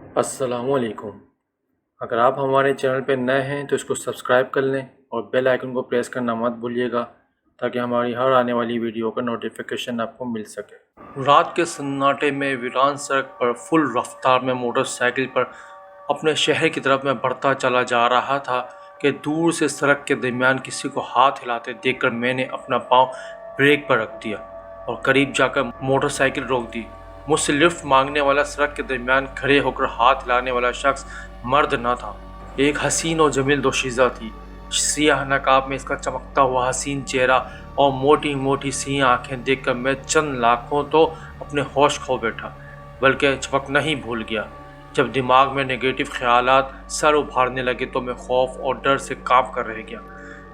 السلام علیکم۔ اگر آپ ہمارے چینل پہ نئے ہیں تو اس کو سبسکرائب کر لیں اور بیل آئیکن کو پریس کرنا مت بھولیے گا تاکہ ہماری ہر آنے والی ویڈیو کا نوٹیفیکیشن آپ کو مل سکے۔ رات کے سناٹے میں ویران سڑک پر فل رفتار میں موٹر سائیکل پر اپنے شہر کی طرف میں بڑھتا چلا جا رہا تھا کہ دور سے سڑک کے درمیان کسی کو ہاتھ ہلاتے دیکھ کر میں نے اپنا پاؤں بریک پر رکھ دیا اور قریب جا کر موٹر سائیکل روک دی۔ مجھ سے لفٹ مانگنے والا سڑک کے درمیان کھڑے ہو کر ہاتھ ہلانے والا شخص مرد نہ تھا، ایک حسین اور جمیل دوشیزہ تھی۔ سیاہ نقاب میں اس کا چمکتا ہوا حسین چہرہ اور موٹی موٹی سی آنکھیں دیکھ کر میں چند لاکھوں تو اپنے ہوش کھو بیٹھا، بلکہ چپکنا ہی بھول گیا۔ جب دماغ میں نیگیٹو خیالات سر ابھارنے لگے تو میں خوف اور ڈر سے کانپ کر رہ گیا۔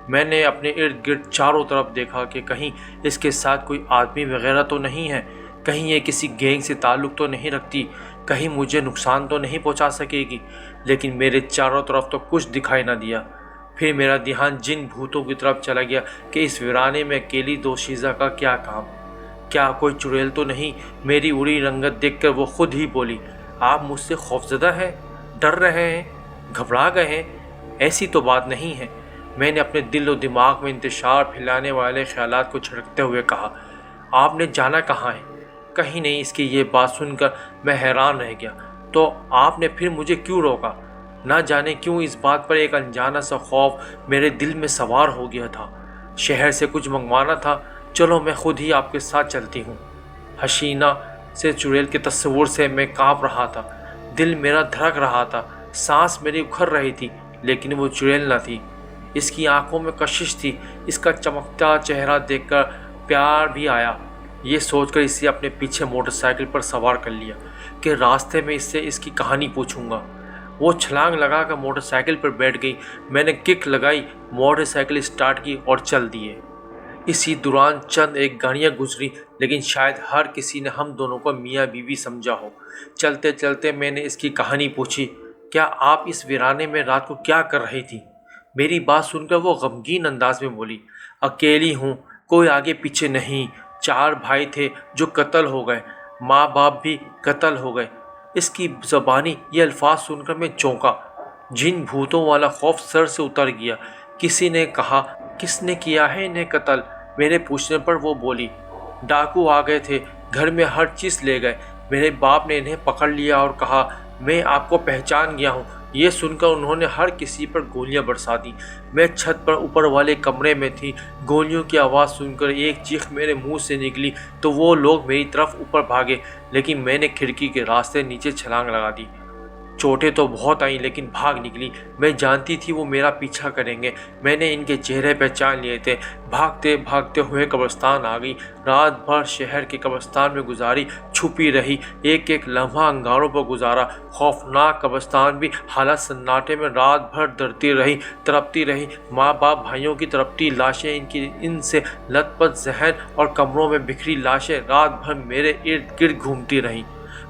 میں نے اپنے ارد گرد چاروں طرف دیکھا کہ کہیں اس کے ساتھ کوئی آدمی وغیرہ تو نہیں ہے، کہیں یہ کسی گینگ سے تعلق تو نہیں رکھتی، کہیں مجھے نقصان تو نہیں پہنچا سکے گی، لیکن میرے چاروں طرف تو کچھ دکھائی نہ دیا۔ پھر میرا دھیان جن بھوتوں کی طرف چلا گیا کہ اس ویرانے میں اکیلی دوشیزہ کا کیا کام، کیا کوئی چڑیل تو نہیں۔ میری اڑی رنگت دیکھ کر وہ خود ہی بولی، آپ مجھ سے خوفزدہ ہیں، ڈر رہے ہیں، گھبرا گئے ہیں؟ ایسی تو بات نہیں ہے۔ میں نے اپنے دل و دماغ میں انتشار پھیلانے والے خیالات کو جھڑکتے ہوئے کہا، آپ نے جانا کہاں ہے؟ کہیں نہیں۔ اس کی یہ بات سن کر میں حیران رہ گیا۔ تو آپ نے پھر مجھے کیوں روکا؟ نہ جانے کیوں اس بات پر ایک انجانا سا خوف میرے دل میں سوار ہو گیا تھا۔ شہر سے کچھ منگوانا تھا، چلو میں خود ہی آپ کے ساتھ چلتی ہوں۔ حسینہ سے چڑیل کے تصور سے میں کانپ رہا تھا، دل میرا دھڑک رہا تھا، سانس میری اکھڑ رہی تھی، لیکن وہ چڑیل نہ تھی۔ اس کی آنکھوں میں کشش تھی، اس کا چمکتا چہرہ دیکھ کر پیار بھی آیا۔ یہ سوچ کر اسے اپنے پیچھے موٹر سائیکل پر سوار کر لیا کہ راستے میں اس سے اس کی کہانی پوچھوں گا۔ وہ چھلانگ لگا کر موٹر سائیکل پر بیٹھ گئی، میں نے کک لگائی، موٹر سائیکل اسٹارٹ کی اور چل دیے۔ اسی دوران چند ایک گاڑیاں گزری، لیکن شاید ہر کسی نے ہم دونوں کو میاں بیوی سمجھا ہو۔ چلتے چلتے میں نے اس کی کہانی پوچھی، کیا آپ اس ویرانے میں رات کو کیا کر رہی تھی؟ میری بات سن کر وہ غمگین انداز میں بولی، اکیلی ہوں، کوئی آگے پیچھے نہیں، 4 بھائی تھے جو قتل ہو گئے، ماں باپ بھی قتل ہو گئے۔ اس کی زبانی یہ الفاظ سن کر میں چونکا، جن بھوتوں والا خوف سر سے اتر گیا۔ کسی نے کہا، کس نے کیا ہے انہیں قتل؟ میرے پوچھنے پر وہ بولی، ڈاکو آ گئے تھے، گھر میں ہر چیز لے گئے، میرے باپ نے انہیں پکڑ لیا اور کہا، میں آپ کو پہچان گیا ہوں۔ یہ سن کر انہوں نے ہر کسی پر گولیاں برسا دیں۔ میں چھت پر اوپر والے کمرے میں تھی، گولیوں کی آواز سن کر ایک چیخ میرے منہ سے نکلی تو وہ لوگ میری طرف اوپر بھاگے، لیکن میں نے کھڑکی کے راستے نیچے چھلانگ لگا دی۔ چوٹیں تو بہت آئیں لیکن بھاگ نکلی۔ میں جانتی تھی وہ میرا پیچھا کریں گے، میں نے ان کے چہرے پہچان لیے تھے۔ بھاگتے بھاگتے ہوئے قبرستان آ گئی، رات بھر شہر کے قبرستان میں گزاری، چھپی رہی، ایک ایک لمحہ انگاروں پر گزارا۔ خوفناک قبرستان بھی حالت سناٹے میں رات بھر ڈرتی رہی، تڑپتی رہی۔ ماں باپ بھائیوں کی تڑپتی لاشیں، ان سے لت پت ذہن اور کمروں میں بکھری لاشیں رات بھر میرے ارد گرد گھومتی رہیں۔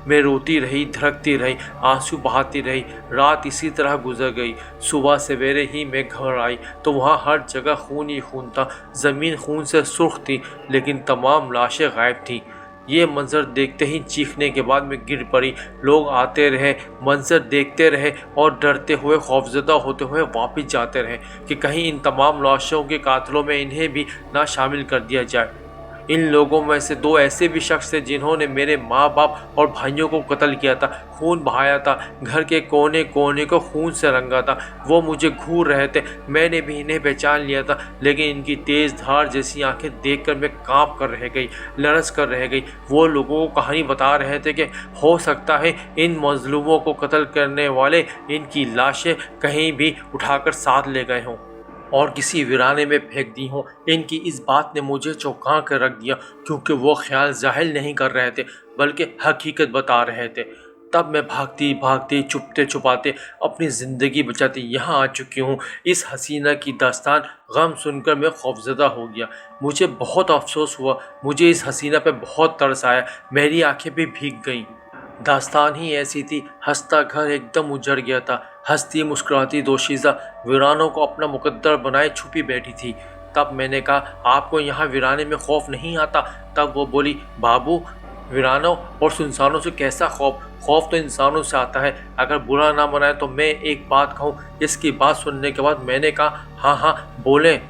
میں روتی رہی، دھڑکتی رہی، آنسو بہاتی رہی۔ رات اسی طرح گزر گئی۔ صبح سویرے ہی میں گھر آئی تو وہاں ہر جگہ خون ہی خون تھا، زمین خون سے سرخ تھی، لیکن تمام لاشیں غائب تھیں۔ یہ منظر دیکھتے ہی چیخنے کے بعد میں گر پڑی۔ لوگ آتے رہے، منظر دیکھتے رہے اور ڈرتے ہوئے، خوفزدہ ہوتے ہوئے واپس جاتے رہے کہ کہیں ان تمام لاشوں کے قاتلوں میں انہیں بھی نہ شامل کر دیا جائے۔ ان لوگوں میں سے 2 ایسے بھی شخص تھے جنہوں نے میرے ماں باپ اور بھائیوں کو قتل کیا تھا، خون بہایا تھا، گھر کے کونے کونے کو خون سے رنگا تھا۔ وہ مجھے گھور رہے تھے، میں نے بھی انہیں پہچان لیا تھا، لیکن ان کی تیز دھار جیسی آنکھیں دیکھ کر میں کانپ کر رہ گئی، لرز کر رہ گئی۔ وہ لوگوں کو کہانی بتا رہے تھے کہ ہو سکتا ہے ان مظلوموں کو قتل کرنے والے ان کی لاشیں کہیں بھی اٹھا کر ساتھ لے گئے ہوں اور کسی ویرانے میں پھینک دی ہوں۔ ان کی اس بات نے مجھے چونکا کر رکھ دیا، کیونکہ وہ خیال ظاہر نہیں کر رہے تھے بلکہ حقیقت بتا رہے تھے۔ تب میں بھاگتی بھاگتی، چھپتے چھپاتے، اپنی زندگی بچاتی یہاں آ چکی ہوں۔ اس حسینہ کی داستان غم سن کر میں خوفزدہ ہو گیا۔ مجھے بہت افسوس ہوا، مجھے اس حسینہ پہ بہت ترس آیا، میری آنکھیں بھی بھیگ گئیں۔ داستان ہی ایسی تھی، ہنستا گھر ایک دم اجڑ گیا تھا، ہنستی مسکراتی دوشیزہ ویرانوں کو اپنا مقدر بنائے چھپی بیٹھی تھی۔ تب میں نے کہا، آپ کو یہاں ویرانے میں خوف نہیں آتا؟ تب وہ بولی، بابو वीरानों और सुनसानों से कैसा खौफ तो इंसानों से आता है। अगर बुरा ना मनाए तो मैं एक बात कहूँ। इसकी बात सुनने के बाद मैंने कहा, हाँ हाँ बोलें,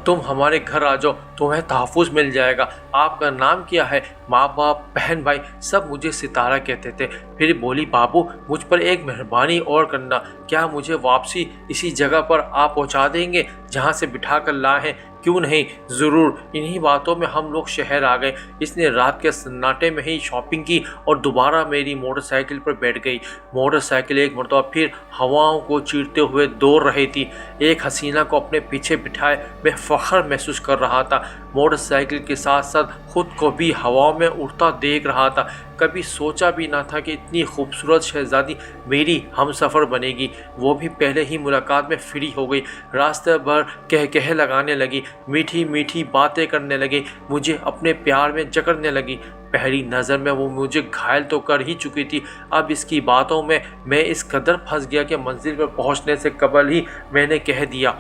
तुम हमारे घर आ जाओ, तुम्हें तहफ़्फ़ुज़ मिल जाएगा। आपका नाम क्या है? माँ बाप बहन भाई सब मुझे सितारा कहते थे। फिर बोली, बाबू मुझ पर एक मेहरबानी और करना, क्या मुझे वापसी इसी जगह पर आप पहुँचा देंगे जहाँ से बिठा कर लाए हैं? क्यों नहीं, ज़रूर। इन्हीं बातों में हम लोग शहर आ गए। इसने रात के सन्नाटे में ही शॉपिंग की और दोबारा मेरी मोटरसाइकिल पर बैठ गई। मोटरसाइकिल एक मरतबा फिर हवाओं को चीरते हुए दौड़ रही थी। एक हसीना को अपने पीछे बिठाए मैं फ़ख्र महसूस कर रहा था। मोटरसाइकिल के साथ साथ खुद को भी हवाओं में उड़ता देख रहा था। कभी सोचा भी ना था कि इतनी खूबसूरत शहज़ादी मेरी हमसफ़र बनेगी, वो भी पहले ही मुलाकात में फ्री हो गई। रास्ते भर कह लगाने लगी, मीठी मीठी बातें करने लगी, मुझे अपने प्यार में जकड़ने लगी। पहली नज़र में वो मुझे घायल तो कर ही चुकी थी। अब इसकी बातों में मैं इस कदर फंस गया कि मंजिल पर पहुंचने से कबल ही मैंने कह दिया,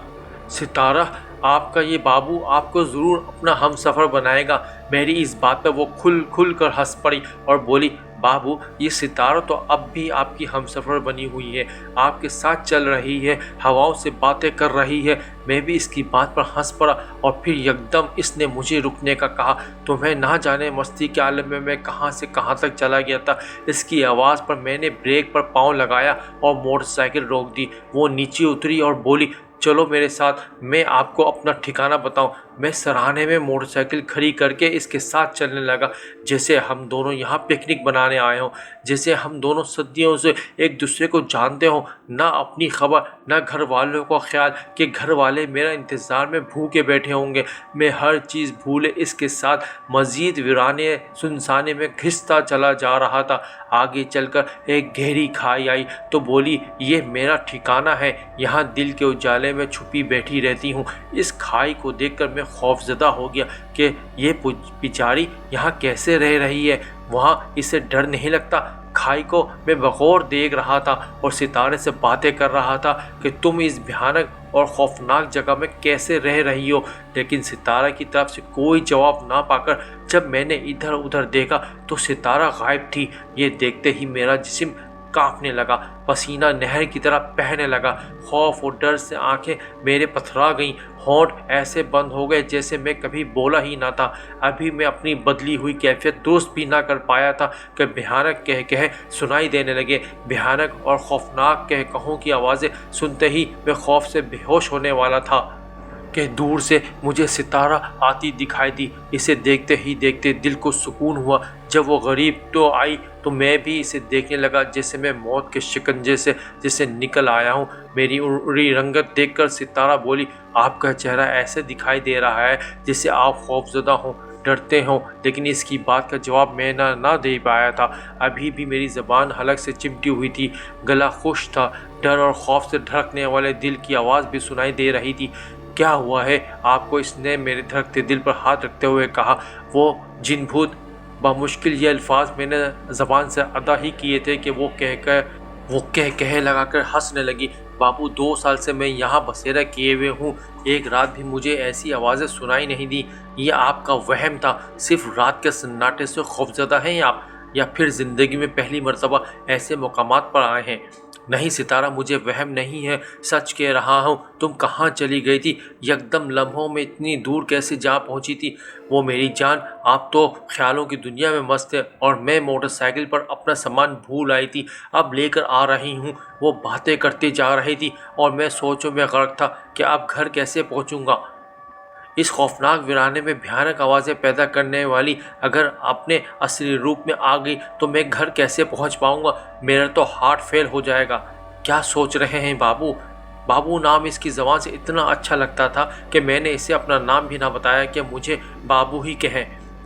सितारा आपका ये बाबू आपको ज़रूर अपना हमसफ़र बनाएगा। मेरी इस बात पर वो खुल कर हंस पड़ी और बोली, बाबू ये सितारा तो अब भी आपकी हमसफ़र बनी हुई है, आपके साथ चल रही है, हवाओं से बातें कर रही है। मैं भी इसकी बात पर हंस पड़ा और फिर यकदम इसने मुझे रुकने का कहा। तुम्हें ना जाने मस्ती के आलम में मैं कहाँ से कहाँ तक चला गया था। इसकी आवाज़ पर मैंने ब्रेक पर पाँव लगाया और मोटरसाइकिल रोक दी। वो नीचे उतरी और बोली, चलो मेरे साथ, मैं आपको अपना ठिकाना बताऊं। मैं सराहने में मोटरसाइकिल खड़ी करके इसके साथ चलने लगा, जैसे हम दोनों यहाँ पिकनिक बनाने आए हों, जैसे हम दोनों सदियों से एक दूसरे को जानते हों। ना अपनी खबर, ना घर वालों का ख्याल कि घर वाले मेरा इंतज़ार में भूखे बैठे होंगे। मैं हर चीज़ भूले इसके साथ मज़ीद वीराने सुनसाने में घिसता चला जा रहा था। आगे चलकर एक गहरी खाई आई तो बोली, ये मेरा ठिकाना है, यहाँ दिल के उजाले में छुपी बैठी रहती हूँ। इस खाई को देखकर मैं खौफजदा हो गया कि ये बेचारी यहाँ कैसे रह रही है। वहाँ इसे डर नहीं लगता? खाई को मैं बगौर देख रहा था और सितारे से बातें कर रहा था कि तुम इस भयानक और खौफनाक जगह में कैसे रह रही हो। लेकिन सितारा की तरफ से कोई जवाब ना पाकर जब मैंने इधर उधर देखा तो सितारा गायब थी। ये देखते ही मेरा जिस्म कांपने लगा, पसीना नहर की तरह बहने लगा। खौफ और डर से आंखें मेरे पथरा गईं, होंठ ऐसे बंद हो गए जैसे मैं कभी बोला ही ना था। अभी मैं अपनी बदली हुई कैफियत दुरुस्त भी ना कर पाया था कि भयानक कह सुनाई देने लगे। भयानक और खौफनाक कहकों की आवाज़ें सुनते ही मैं खौफ से बेहोश होने वाला था कि दूर से मुझे सितारा आती दिखाई दी। इसे देखते ही देखते दिल को सुकून हुआ। जब वो गरीब तो आई तो मैं भी इसे देखने लगा जैसे मैं मौत के शिकंजे से जैसे निकल आया हूँ। मेरी उड़ी रंगत देखकर सितारा बोली, आपका चेहरा ऐसे दिखाई दे रहा है जैसे आप खौफजदा हों, डरते हों। लेकिन इसकी बात का जवाब मैं ना दे पाया था। अभी भी मेरी ज़बान हलक से चिमटी हुई थी, गला खुश था। डर और खौफ से धड़कने वाले दिल की आवाज़ भी सुनाई दे रही थी। क्या हुआ है आपको? इसने मेरे धड़कते दिल पर हाथ रखते हुए कहा। वो जिन भूत, बामुश्किल ये अल्फाज मैंने ज़बान से अदा ही किए थे कि वो कह लगाकर हंसने लगी। बाबू 2 साल से मैं यहाँ बसेरा किए हुए हूँ, एक रात भी मुझे ऐसी आवाज़ें सुनाई नहीं दी। ये आपका वहम था? सिर्फ रात के सन्नाटे से खौफज़दा हैं आप, या फिर ज़िंदगी में पहली मर्तबा ऐसे मकामात पर आए हैं? नहीं सितारा, मुझे वहम नहीं है, सच कह रहा हूँ। तुम कहाँ चली गई थी? यकदम लम्हों में इतनी दूर कैसे जा पहुँची थी? वो मेरी जान, आप तो ख्यालों की दुनिया में मस्त है और मैं मोटरसाइकिल पर अपना सामान भूल आई थी, अब लेकर आ रही हूँ। वो बातें करती जा रही थी और मैं सोचों में गर्क था कि अब घर कैसे पहुँचूँगा। इस खौफनाक वीराने में भयानक आवाज़ें पैदा करने वाली अगर अपने असली रूप में आ गई तो मैं घर कैसे पहुंच पाऊंगा? मेरा तो हार्ट फेल हो जाएगा। क्या सोच रहे हैं बाबू? बाबू नाम इसकी ज़बान से इतना अच्छा लगता था कि मैंने इसे अपना नाम भी ना बताया कि मुझे बाबू ही कहें।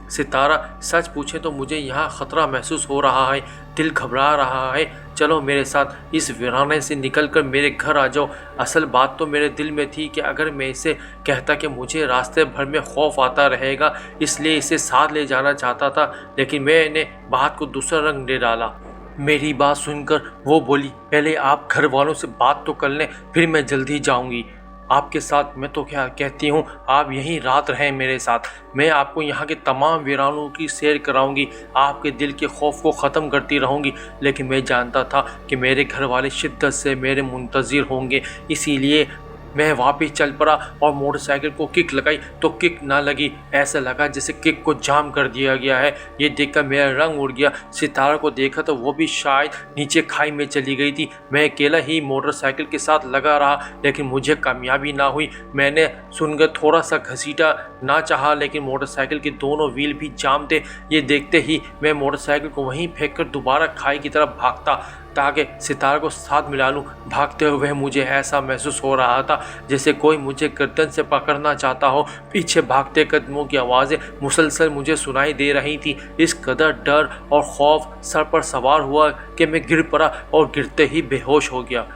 सितारा, सच पूछे तो मुझे यहाँ ख़तरा महसूस हो रहा है, दिल घबरा रहा है। चलो मेरे साथ, इस वीराने से निकलकर मेरे घर आ जाओ। असल बात तो मेरे दिल में थी कि अगर मैं इसे कहता कि मुझे रास्ते भर में खौफ आता रहेगा, इसलिए इसे साथ ले जाना चाहता था, लेकिन मैंने बात को दूसरा रंग दे डाला। मेरी बात सुनकर वो बोली, पहले आप घर वालों से बात तो कर लें, फिर मैं जल्दी जाऊँगी। आपके साथ मैं तो क्या कहती हूँ, आप यहीं रात रहें मेरे साथ। मैं आपको यहाँ के तमाम वीरानों की सैर कराऊंगी, आपके दिल के खौफ को ख़त्म करती रहूंगी। लेकिन मैं जानता था कि मेरे घर वाले शिद्दत से मेरे मुंतज़िर होंगे, इसीलिए मैं वापस चल पड़ा और मोटरसाइकिल को किक लगाई तो किक ना लगी। ऐसा लगा जैसे किक को जाम कर दिया गया है। ये देखकर मेरा रंग उड़ गया। सितारा को देखा तो वो भी शायद नीचे खाई में चली गई थी। मैं अकेला ही मोटरसाइकिल के साथ लगा रहा, लेकिन मुझे कामयाबी ना हुई। मैंने सुनकर थोड़ा सा घसीटा ना चाहा, लेकिन मोटरसाइकिल के दोनों व्हील भी जाम थे। ये देखते ही मैं मोटरसाइकिल को वहीं फेंक कर दोबारा खाई की तरफ भागता ताकि सितारा को साथ मिला लूँ। भागते हुए मुझे ऐसा महसूस हो रहा था जैसे कोई मुझे गर्दन से पकड़ना चाहता हो। पीछे भागते कदमों की आवाज़ें मुसलसल मुझे सुनाई दे रही थी। इस कदर डर और खौफ सर पर सवार हुआ कि मैं गिर पड़ा और गिरते ही बेहोश हो गया।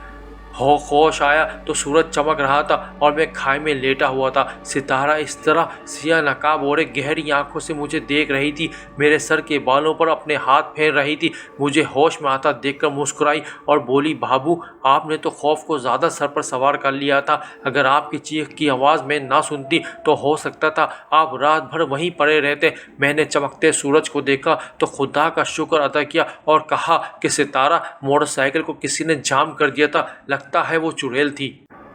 होश आया तो सूरज चमक रहा था और मैं खाई में लेटा हुआ था। सितारा इस तरह सिया नकाब ओढ़े गहरी आंखों से मुझे देख रही थी, मेरे सर के बालों पर अपने हाथ फेर रही थी। मुझे होश में आता देखकर मुस्कुराई और बोली, बाबू आपने तो खौफ को ज़्यादा सर पर सवार कर लिया था। अगर आपकी चीख की आवाज़ मैं ना सुनती तो हो सकता था आप रात भर वहीं पड़े रहते। मैंने चमकते सूरज को देखा तो खुदा का शुक्र अदा किया और कहा कि सितारा, मोटरसाइकिल को किसी ने जाम कर दिया था, लगता है वो चुड़ैल थी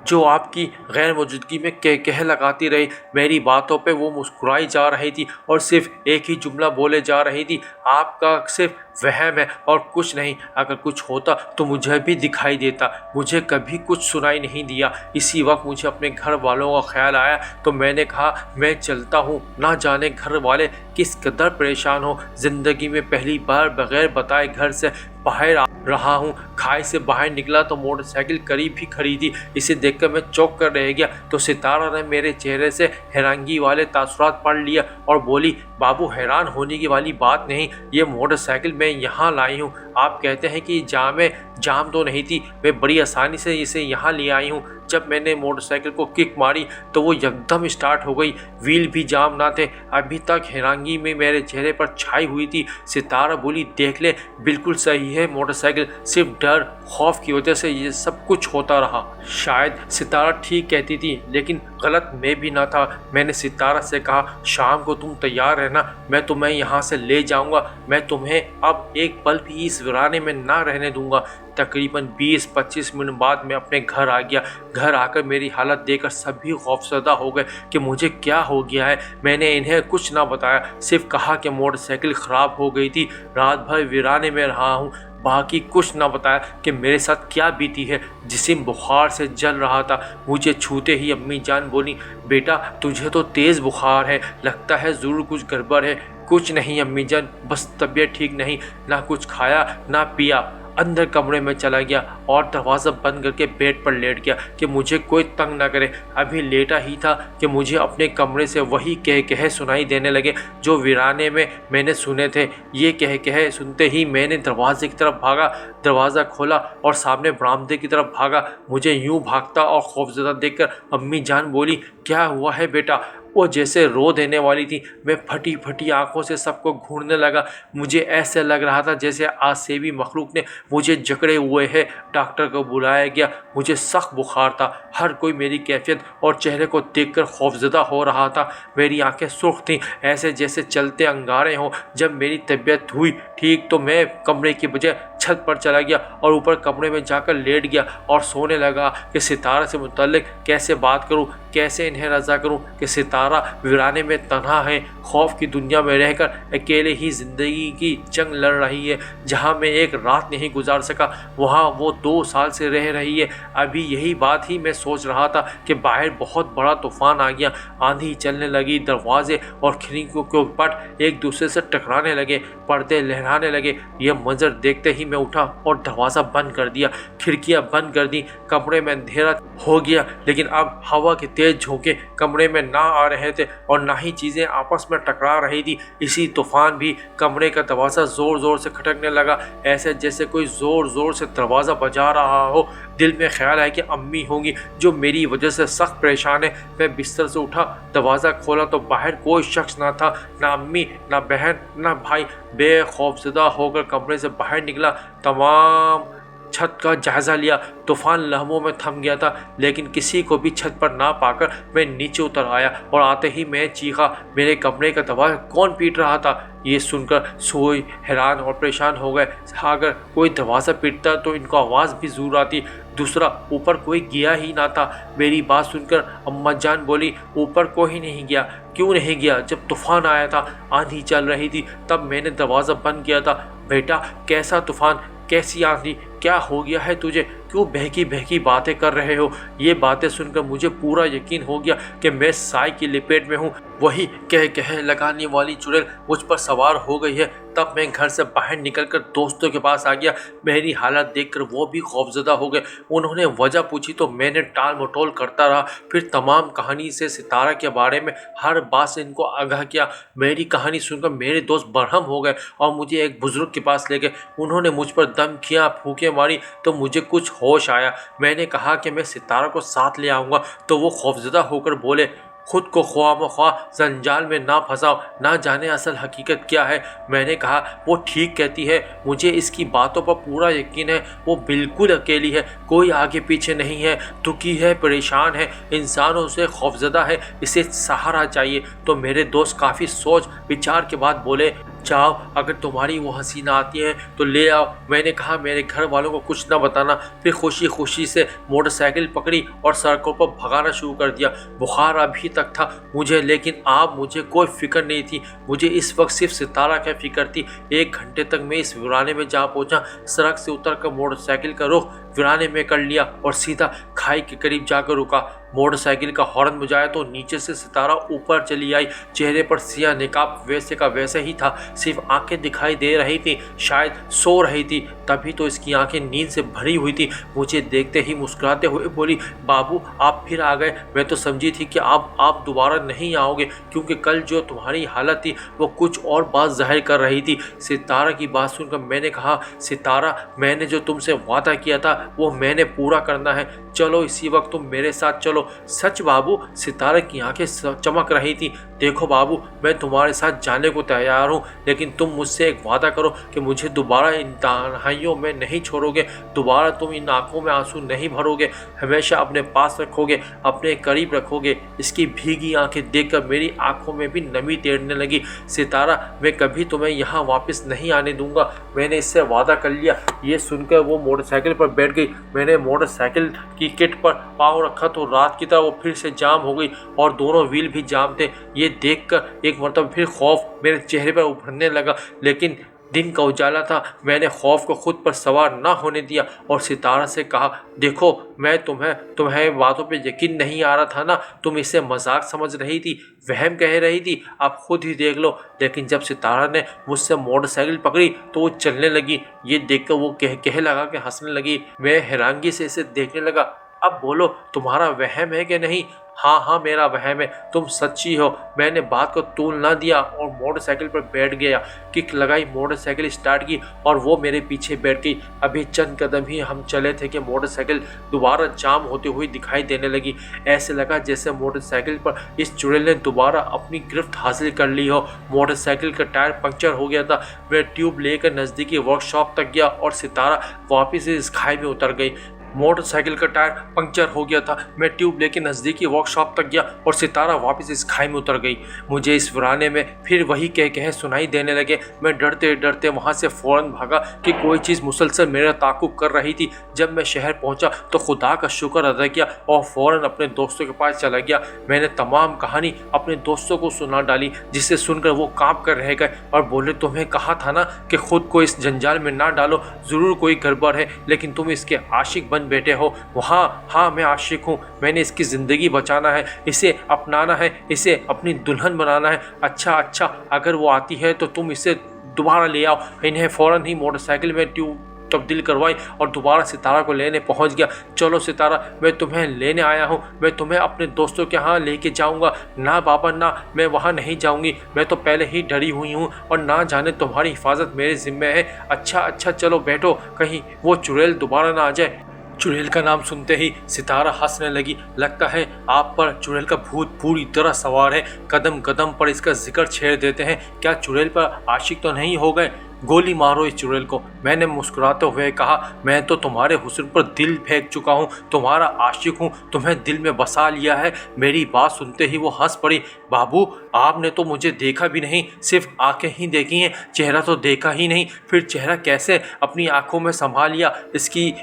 जो आपकी गैर मौजूदगी में कह लगाती रही। मेरी बातों पे वो मुस्कुराई जा रही थी और सिर्फ एक ही जुमला बोले जा रही थी, आपका सिर्फ वहम है और कुछ नहीं। अगर कुछ होता तो मुझे भी दिखाई देता। मुझे कभी कुछ सुनाई नहीं दिया। इसी वक्त मुझे अपने घर वालों का ख्याल आया तो मैंने कहा, मैं चलता हूँ। ना जाने घर वाले किस कदर परेशान हो। ज़िंदगी में पहली बार बगैर बताए घर से बाहर आ रहा हूँ। खाई से बाहर निकला तो मोटरसाइकिल करीब ही खड़ी थी। इसे देखकर मैं चौंक कर रह गया तो सितारा ने मेरे चेहरे से हैरानगी वाले तासुरात पढ़ लिया और बोली, बाबू हैरान होने की वाली बात नहीं, ये मोटरसाइकिल मैं यहाँ लाई हूँ। आप कहते हैं कि जाम तो नहीं थी, मैं बड़ी आसानी से इसे यहाँ ले आई हूँ। जब मैंने मोटरसाइकिल को किक मारी तो वो एकदम स्टार्ट हो गई, व्हील भी जाम ना थे। अभी तक हैरानगी में मेरे चेहरे पर छाई हुई थी। सितारा बोली, देख ले, बिल्कुल सही है मोटरसाइकिल, सिर्फ डर खौफ की वजह से ये सब कुछ होता रहा। शायद सितारा ठीक कहती थी, लेकिन गलत मैं भी ना था। मैंने सितारा से कहा, शाम को तुम तैयार रहना, मैं तुम्हें यहाँ से ले जाऊँगा। मैं तुम्हें अब एक पल भी इस वीराने में ना रहने दूँगा। तकरीबन 20-25 मिनट बाद मैं अपने घर आ गया। घर आकर मेरी हालत देखकर सभी खौफजदा हो गए कि मुझे क्या हो गया है। मैंने इन्हें कुछ ना बताया, सिर्फ कहा कि मोटरसाइकिल ख़राब हो गई थी, रात भर वीराने में रहा हूँ। बाकी कुछ ना बताया कि मेरे साथ क्या बीती है। जिस्म बुखार से जल रहा था। मुझे छूते ही अम्मी जान बोली, बेटा तुझे तो तेज़ बुखार है, लगता है ज़रूर कुछ गड़बड़ है। कुछ नहीं अम्मी जान, बस तबीयत ठीक नहीं, ना कुछ खाया ना पिया। अंदर कमरे में चला गया और दरवाज़ा बंद करके बेड पर लेट गया कि मुझे कोई तंग ना करे। अभी लेटा ही था कि मुझे अपने कमरे से वही कह सुनाई देने लगे जो वीराने में मैंने सुने थे। ये कह सुनते ही मैंने दरवाजे की तरफ भागा, दरवाज़ा खोला और सामने बरामदे की तरफ भागा। मुझे यूं भागता और खौफजदा देखकर अम्मी जान बोली, क्या हुआ है बेटा? वो जैसे रो देने वाली थी। मैं फटी फटी आंखों से सबको घूरने लगा। मुझे ऐसे लग रहा था जैसे आसेबी मखलूक ने मुझे जकड़े हुए है। डॉक्टर को बुलाया गया। मुझे सख्त बुखार था। हर कोई मेरी कैफियत और चेहरे को देखकर खौफजदा हो रहा था। मेरी आंखें सुर्ख थीं, ऐसे जैसे चलते अंगारे हों। जब मेरी तबीयत हुई ठीक तो मैं कमरे की बजाय छत पर चला गया और ऊपर कमरे में जाकर लेट गया और सोने लगा कि सितारा से मुतल्लिक कैसे बात करूं, कैसे इन्हें रज़ा करूं कि सितारा वीराने में तन्हा है, खौफ की दुनिया में रहकर अकेले ही ज़िंदगी की जंग लड़ रही है। जहां मैं एक रात नहीं गुजार सका वहां वो 2 साल से रह रही है। अभी यही बात ही मैं सोच रहा था कि बाहर बहुत बड़ा तूफान आ गया। आंधी चलने लगी, दरवाजे और खिड़कियों के पट एक दूसरे से टकराने लगे, पर्दे लहराने लगे। यह मंजर देखते ही मैं उठा और दरवाज़ा बंद कर दिया, खिड़कियां बंद कर दी। कमरे में अंधेरा हो गया, लेकिन अब हवा के तेज झोंके कमरे में ना आ रहे थे और ना ही चीज़ें आपस में टकरा रही थी। इसी तूफान भी कमरे का दरवाज़ा ज़ोर ज़ोर से खटकने लगा, ऐसे जैसे कोई ज़ोर ज़ोर से दरवाज़ा बजा रहा हो। दिल में ख्याल है कि अम्मी होंगी जो मेरी वजह से सख्त परेशान है। मैं बिस्तर से उठा, दरवाज़ा खोला तो बाहर कोई शख्स ना था, ना अम्मी, ना बहन, ना भाई। बेखौफजदा होकर कमरे से बाहर निकला। तमाम छत का जायजा लिया। तूफान लम्हों में थम गया था, लेकिन किसी को भी छत पर ना पाकर मैं नीचे उतर आया और आते ही मैं चीखा। मेरे कमरे का दरवाजा कौन पीट रहा था? ये सुनकर सोई हैरान और परेशान हो गए। अगर कोई दरवाज़ा पीटता तो इनको आवाज़ भी ज़रूर आती। दूसरा, ऊपर कोई गया ही ना था। मेरी बात सुनकर अम्मा जान बोली, ऊपर कोई नहीं गया। क्यों नहीं गया? जब तूफान आया था, आंधी चल रही थी, तब मैंने दरवाज़ा बंद किया था। बेटा, कैसा तूफान, कैसी आंधी, क्या हो गया है तुझे? क्यों बहकी बहकी बातें कर रहे हो? ये बातें सुनकर मुझे पूरा यकीन हो गया कि मैं साई की लपेट में हूँ। वही कह लगाने वाली चुड़ैल मुझ पर सवार हो गई है। तब मैं घर से बाहर निकलकर दोस्तों के पास आ गया। मेरी हालत देखकर वो भी खौफजदा हो गए। उन्होंने वजह पूछी तो मैंने टाल मटोल करता रहा। फिर तमाम कहानी से सितारा के बारे में हर बात से इनको आगाह किया। मेरी कहानी सुनकर मेरे दोस्त बरहम हो गए और मुझे एक बुजुर्ग के पास ले गए। उन्होंने मुझ पर दम किया, फूंके मारी तो मुझे कुछ होश आया। मैंने कहा कि मैं सितारा को साथ ले आऊँगा, तो वो खौफजदा होकर बोले, खुद को ख्वामख्वा जंजाल में ना फंसाओ, ना जाने असल हकीकत क्या है। मैंने कहा, वो ठीक कहती है, मुझे इसकी बातों पर पूरा यकीन है। वो बिल्कुल अकेली है, कोई आगे पीछे नहीं है, दुखी है, परेशान है, इंसानों से खौफजदा है, इसे सहारा चाहिए। तो मेरे दोस्त काफ़ी सोच विचार के बाद बोले, जाओ, अगर तुम्हारी वो हसीना आती है तो ले आओ। मैंने कहा, मेरे घर वालों को कुछ न बताना। फिर खुशी खुशी से मोटरसाइकिल पकड़ी और सड़कों पर भगाना शुरू कर दिया। बुखार अभी तक था मुझे, लेकिन अब मुझे कोई फिक्र नहीं थी। मुझे इस वक्त सिर्फ सितारा की फिक्र थी। 1 घंटे तक मैं इस वीराने में जा पहुंचा। सड़क से उतरकर मोटरसाइकिल का रुख वीराने में कर लिया और सीधा खाई के करीब जाकर रुका। मोटरसाइकिल का हॉर्न बजाया तो नीचे से सितारा ऊपर चली आई। चेहरे पर सिया निकाब वैसे का वैसे ही था, सिर्फ आंखें दिखाई दे रही थी। शायद सो रही थी, तभी तो इसकी आंखें नींद से भरी हुई थी। मुझे देखते ही मुस्कुराते हुए बोली, बाबू, आप फिर आ गए। मैं तो समझी थी कि आप दोबारा नहीं आओगे, क्योंकि कल जो तुम्हारी हालत थी वो कुछ और बात जाहिर कर रही थी। सितारा की बात सुनकर मैंने कहा, सितारा, मैंने जो तुमसे वादा किया था वो मैंने पूरा करना है। चलो इसी वक्त तुम मेरे साथ चलो। सच बाबू? सितारा की आंखें चमक रही थी। देखो बाबू, मैं तुम्हारे साथ जाने को तैयार हूँ, लेकिन तुम मुझसे एक वादा करो कि मुझे दोबारा इन तन्हाइयों में नहीं छोड़ोगे। दोबारा तुम इन आंखों में आंसू नहीं भरोगे, हमेशा अपने पास रखोगे, अपने करीब रखोगे। इसकी भीगी आंखें देखकर मेरी आंखों में भी नमी तैरने लगी। सितारा, मैं कभी तुम्हें यहाँ वापस नहीं आने दूंगा, मैंने इससे वादा कर लिया। ये सुनकर वो मोटरसाइकिल पर बैठ गई। मैंने मोटरसाइकिल की किट पर पाँव रखा तो रात की तरह वो फिर से जाम हो गई और दोनों व्हील भी जाम थे। ये देखकर एक मरतबा फिर खौफ मेरे चेहरे पर उभरने लगा, लेकिन दिन का उजाला था। मैंने खौफ को खुद पर सवार ना होने दिया और सितारा से कहा, देखो, मैं तुम्हें बातों पे यकीन नहीं आ रहा था ना, तुम इसे मजाक समझ रही थी, वहम कह रही थी, आप खुद ही देख लो। लेकिन जब सितारा ने मुझसे मोटरसाइकिल पकड़ी तो वो चलने लगी। ये देखकर वो कह लगा के हंसने लगी। मैं हैरानगी से इसे देखने लगा। अब बोलो, तुम्हारा वहम है कि नहीं? हाँ, मेरा वहम है, तुम सच्ची हो। मैंने बात को तूल ना दिया और मोटरसाइकिल पर बैठ गया। किक लगाई, मोटरसाइकिल स्टार्ट की और वो मेरे पीछे बैठ गई। अभी चंद कदम ही हम चले थे कि मोटरसाइकिल दोबारा जाम होते हुए दिखाई देने लगी। ऐसे लगा जैसे मोटरसाइकिल पर इस चुड़ैल ने दोबारा अपनी गिरफ्त हासिल कर ली हो। मोटरसाइकिल का टायर पंक्चर हो गया था। मैं ट्यूब लेकर नज़दीकी वर्कशॉप तक गया और सितारा वापस इस खाई में उतर गई। मोटरसाइकिल का टायर पंक्चर हो गया था। मैं ट्यूब लेके नज़दीकी वर्कशॉप तक गया और सितारा वापस इस खाई में उतर गई। मुझे इस वीराने में फिर वही कह सुनाई देने लगे। मैं डरते डरते वहाँ से फ़ौरन भागा कि कोई चीज़ मुसलसल मेरा ताक़ुब कर रही थी। जब मैं शहर पहुँचा तो खुदा का शुक्र अदा किया और फ़ौरन अपने दोस्तों के पास चला गया। मैंने तमाम कहानी अपने दोस्तों को सुना डाली, जिसे सुनकर वो काँप कर रह गए और बोले, तुम्हें कहा था ना कि खुद को इस जंजाल में ना डालो, ज़रूर कोई गड़बड़ है, लेकिन तुम इसके आशिक बन बैठे हो। हाँ, मैं आशिक हूँ। मैंने इसकी ज़िंदगी बचाना है, इसे अपनाना है, इसे अपनी दुल्हन बनाना है। अच्छा, अगर वो आती है तो तुम इसे दोबारा ले आओ। इन्हें फ़ौरन ही मोटरसाइकिल में ट्यूब तब्दील करवाई और दोबारा सितारा को लेने पहुंच गया। चलो सितारा, मैं तुम्हें लेने आया हूं, मैं तुम्हें अपने दोस्तों के यहाँ लेके जाऊंगा। ना बाबा ना, मैं वहाँ नहीं जाऊंगी, मैं तो पहले ही डरी हुई हूँ और ना जाने तुम्हारी हिफाजत मेरे ज़िम्मे है। अच्छा, चलो बैठो, कहीं वो चुड़ैल दोबारा ना आ जाए। चुड़ैल का नाम सुनते ही सितारा हंसने लगी। लगता है आप पर चुड़ैल का भूत पूरी तरह सवार है। कदम कदम पर इसका जिक्र छेड़ देते हैं। क्या चुड़ैल पर आशिक तो नहीं हो गए? गोली मारो इस चुड़ैल को। मैंने मुस्कुराते हुए कहा, मैं तो तुम्हारे हुस्न पर दिल फेंक चुका हूँ, तुम्हारा आशिक हूँ, तुम्हें दिल में बसा लिया है। मेरी बात सुनते ही वो हंस पड़ी। बाबू, आपने तो मुझे देखा भी नहीं, सिर्फ आंखें ही देखी हैं, चेहरा तो देखा ही नहीं। फिर चेहरा कैसे अपनी आंखों में संभाल लिया?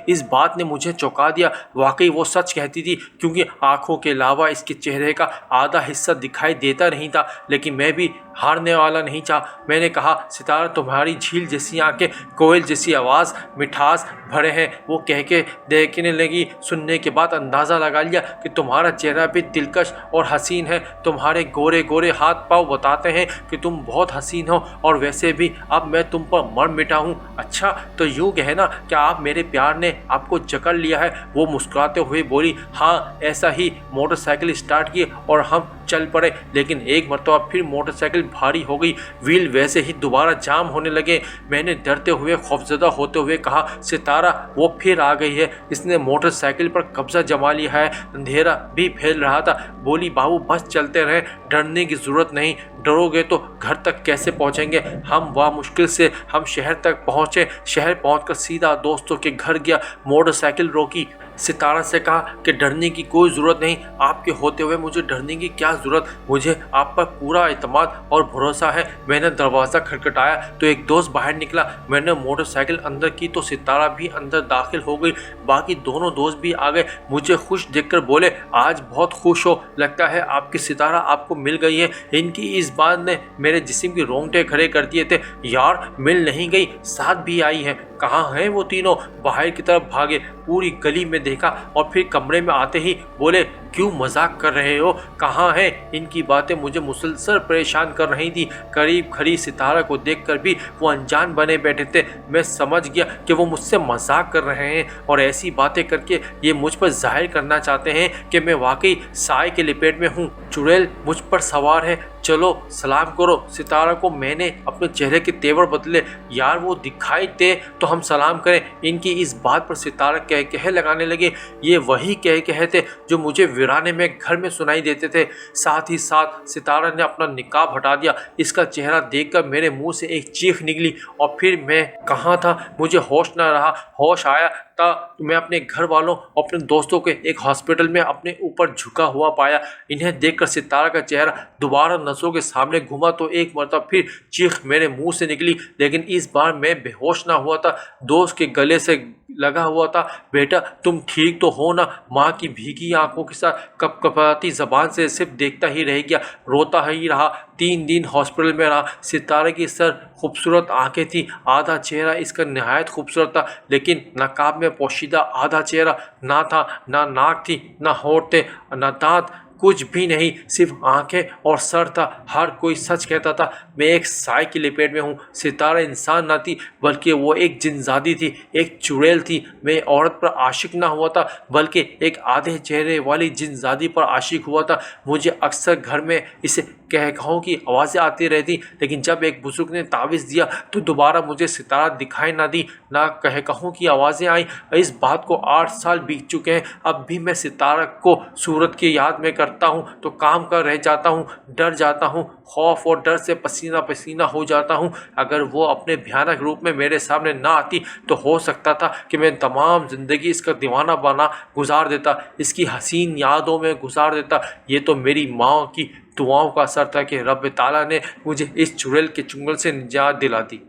इस बात ने मुझे चौंका दिया। वाकई वो सच कहती थी, क्योंकि आंखों के अलावा इसके चेहरे का आधा हिस्सा दिखाई देता नहीं था। लेकिन मैं भी हारने वाला नहीं चाह। मैंने कहा, सितारा, तुम्हारी झील जैसी आंखें, कोयल जैसी आवाज़, मिठास भरे हैं। वो कह के देखने लगी, सुनने के बाद अंदाज़ा लगा लिया कि तुम्हारा चेहरा भी दिलकश और हसीन है। तुम्हारे गोरे गोरे हाथ पाँव बताते हैं कि तुम बहुत हसीन हो, और वैसे भी अब मैं तुम पर मर मिटा हूँ। अच्छा, तो यूँ कहना क्या आप मेरे प्यार ने आपको जकड़ लिया है? वो मुस्कुराते हुए बोली, हाँ ऐसा ही। मोटरसाइकिल स्टार्ट की और हम चल पड़े। लेकिन एक मरतबा फिर मोटरसाइकिल भारी हो गई, व्हील वैसे ही दोबारा जाम होने लगे। मैंने डरते हुए खौफजदा होते हुए कहा, सितारा, वो फिर आ गई है, इसने मोटरसाइकिल पर कब्जा जमा लिया है। अंधेरा भी फैल रहा था। बोली, बाबू बस चलते रहे, डरने की ज़रूरत नहीं। डरोगे तो घर तक कैसे पहुंचेंगे? हम वहाँ मुश्किल से हम शहर तक पहुँचे। शहर पहुँचकर सीधा दोस्तों के घर गया, मोटरसाइकिल रोकी। सितारा से कहा कि डरने की कोई ज़रूरत नहीं, आपके होते हुए मुझे डरने की क्या ज़रूरत, मुझे आप पर पूरा एतमाद और भरोसा है। मैंने दरवाज़ा खटखटाया तो एक दोस्त बाहर निकला। मैंने मोटरसाइकिल अंदर की तो सितारा भी अंदर दाखिल हो गई। बाकी दोनों दोस्त भी आ गए। मुझे खुश देखकर बोले, आज बहुत खुश हो, लगता है आपकी सितारा आपको मिल गई है। इनकी इस बात ने मेरे जिस्म के रोंगटे खड़े कर दिए थे। यार, मिल नहीं गई, साथ भी आई है। कहाँ हैं वो तीनों? बाहर की तरफ भागे, पूरी गली में देखा और फिर कमरे में आते ही बोले, क्यों मजाक कर रहे हो? कहाँ हैं? इनकी बातें मुझे मुसलसल परेशान कर रही थी। करीब खड़ी सितारा को देखकर भी वो अनजान बने बैठे थे। मैं समझ गया कि वो मुझसे मजाक कर रहे हैं और ऐसी बातें करके ये मुझ पर जाहिर करना चाहते हैं कि मैं वाकई साए के लपेट में हूँ। चुड़ैल मुझ पर सवार है, चलो सलाम करो। सितारा को मैंने अपने चेहरे के तेवर बदले। यार, वो दिखाई दे तो हम सलाम करें। इनकी इस बात पर सितारा कह लगाने लगे। ये वही कह थे जो मुझे वीराने में घर में सुनाई देते थे। साथ ही साथ सितारा ने अपना निकाब हटा दिया। इसका चेहरा देखकर मेरे मुंह से एक चीख निकली और फिर मैं कहाँ था, मुझे होश न रहा। होश आया तो मैं अपने घर वालों, अपने दोस्तों के एक हॉस्पिटल में अपने ऊपर झुका हुआ पाया। इन्हें देखकर सितारा का चेहरा दोबारा नजरों के सामने घूमा तो एक मरतबा फिर चीख मेरे मुंह से निकली। लेकिन इस बार मैं बेहोश ना हुआ था, दोस्त के गले से लगा हुआ था। बेटा, तुम ठीक तो हो ना? माँ की भीगी आंखों के साथ कपकपाती जबान से सिर्फ देखता ही रह गया, रोता ही रहा। 3 दिन हॉस्पिटल में रहा। सितारे की सर खूबसूरत आंखें थी, आधा चेहरा इसका नहायत खूबसूरत था, लेकिन नकाब में पोशीदा आधा चेहरा ना था। ना नाक थी, ना होंठ थे, ना दांत, कुछ भी नहीं, सिर्फ आंखें और सर था। हर कोई सच कहता था मैं एक साए की लपेट में हूँ। सितारा इंसान ना थी, बल्कि वो एक जिनजादी थी, एक चुड़ैल थी। मैं औरत पर आशिक ना हुआ था, बल्कि एक आधे चेहरे वाली जिनजादी पर आशिक हुआ था। मुझे अक्सर घर में इसे कहकाहों की आवाज़ें आती रहती, लेकिन जब एक बुजुर्ग ने तावीज़ दिया तो दोबारा मुझे सितारा दिखाई ना दी, ना कहकाहों की आवाज़ें आई। इस बात को 8 साल बीत चुके हैं। अब भी मैं सितारा को सूरत की याद में करता हूँ तो काम कर रह जाता हूँ, डर जाता हूँ, खौफ और डर से पसीना पसीना हो जाता हूँ। अगर वो अपने भयानक रूप में मेरे सामने ना आती तो हो सकता था कि मैं तमाम ज़िंदगी इसका दीवाना बना गुजार देता, इसकी हसीन यादों में गुजार देता। ये तो मेरी माँ की दुआओं का असर था कि रब ताला ने मुझे इस चुड़ैल के चुंगल से निजात दिला दी।